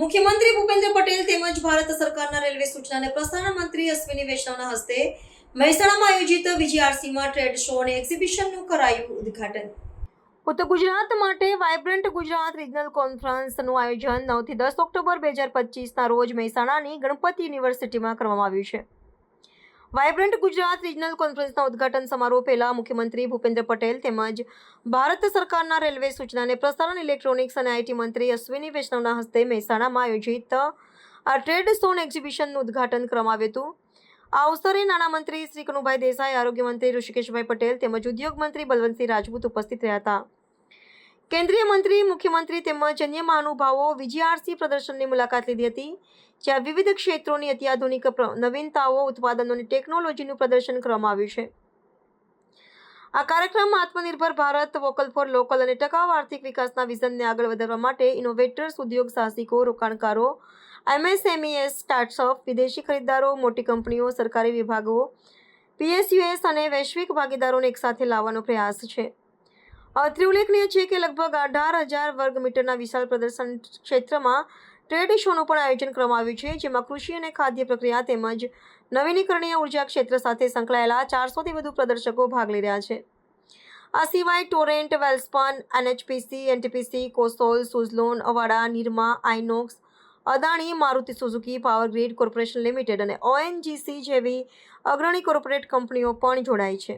મુખ્યમંત્રી ભૂપેન્દ્ર પટેલ તેમજ ભારત સરકારના રેલવે સૂચના અને પ્રસારણ મંત્રી અશ્વિની વૈષ્ણવના હસ્તે મહેસાણામાં આયોજિત વીજીઆરસીમાં ટ્રેડ શો અને એક્ઝિબિશનનું કરાયું ઉદ્ઘાટન. ઉત્તર ગુજરાત માટે વાઇબ્રન્ટ ગુજરાત રિજનલ કોન્ફરન્સનું આયોજન 9 થી 10 ઓક્ટોબર 2025ના રોજ મહેસાણાની ગણપતિ યુનિવર્સિટીમાં કરવામાં આવ્યું છે. વાઇબ્રન્ટ ગુજરાત રિજનલ કોન્ફરન્સના ઉદ્ઘાટન સમારોહ પહેલા મુખ્યમંત્રી ભૂપેન્દ્ર પટેલ તેમજ ભારત સરકારના રેલવે સૂચના અને પ્રસારણ ઇલેક્ટ્રોનિક્સ અને આઈટી મંત્રી અશ્વિની વૈષ્ણવના હસ્તે મહેસાણામાં આયોજિત આ ટ્રેડ શો અને એક્ઝિબિશનનું ઉદ્ઘાટન કરવામાં આવ્યું હતું. આ અવસરે નાણામંત્રી શ્રી કનુભાઈ દેસાઈ, આરોગ્ય મંત્રી ઋષિકેશભાઈ પટેલ તેમજ ઉદ્યોગ મંત્રી બલવંતસિંહ રાજપૂત ઉપસ્થિત રહ્યા હતા. કેન્દ્રીય મંત્રી, મુખ્યમંત્રી તેમજ અન્ય મહાનુભાવો વીજીઆરસી પ્રદર્શનની મુલાકાત લીધી હતી, જ્યાં વિવિધ ક્ષેત્રોની અત્યાધુનિક નવીનતાઓ, ઉત્પાદનો અને ટેકનોલોજીનું પ્રદર્શન કરવામાં આવ્યું છે. આ કાર્યક્રમ આત્મનિર્ભર ભારત, વોકલ ફોર લોકલ અને ટકાઉ આર્થિક વિકાસના વિઝનને આગળ વધારવા માટે ઇનોવેટર્સ, ઉદ્યોગ સાહસિકો, રોકાણકારો, એમએસએમઈ, સ્ટાર્ટઅપ, વિદેશી ખરીદદારો, મોટી કંપનીઓ, સરકારી વિભાગો, પીએસયુએસ અને વૈશ્વિક ભાગીદારોને એકસાથે લાવવાનો પ્રયાસ છે. અત્રે ઉલ્લેખનીય છે કે લગભગ 18,000 વર્ગ મીટરના વિશાળ પ્રદર્શન ક્ષેત્રમાં ટ્રેડ શોનું પણ આયોજન કરવામાં આવ્યું છે, જેમાં કૃષિ અને ખાદ્ય પ્રક્રિયા તેમજ નવીનીકરણીય ઉર્જા ક્ષેત્ર સાથે સંકળાયેલા 400થી વધુ પ્રદર્શકો ભાગ લઈ રહ્યા છે. આ સિવાય ટોરેન્ટ, વેલ્સપન, એનએચપીસી, એનટીપીસી, કોસોલ, Suzlon, Avaada, Nirma, Inox, Adani, Maruti Suzuki, power grid corporation limited અને ઓએનજીસી જેવી અગ્રણી કોર્પોરેટ કંપનીઓ પણ જોડાઈ છે.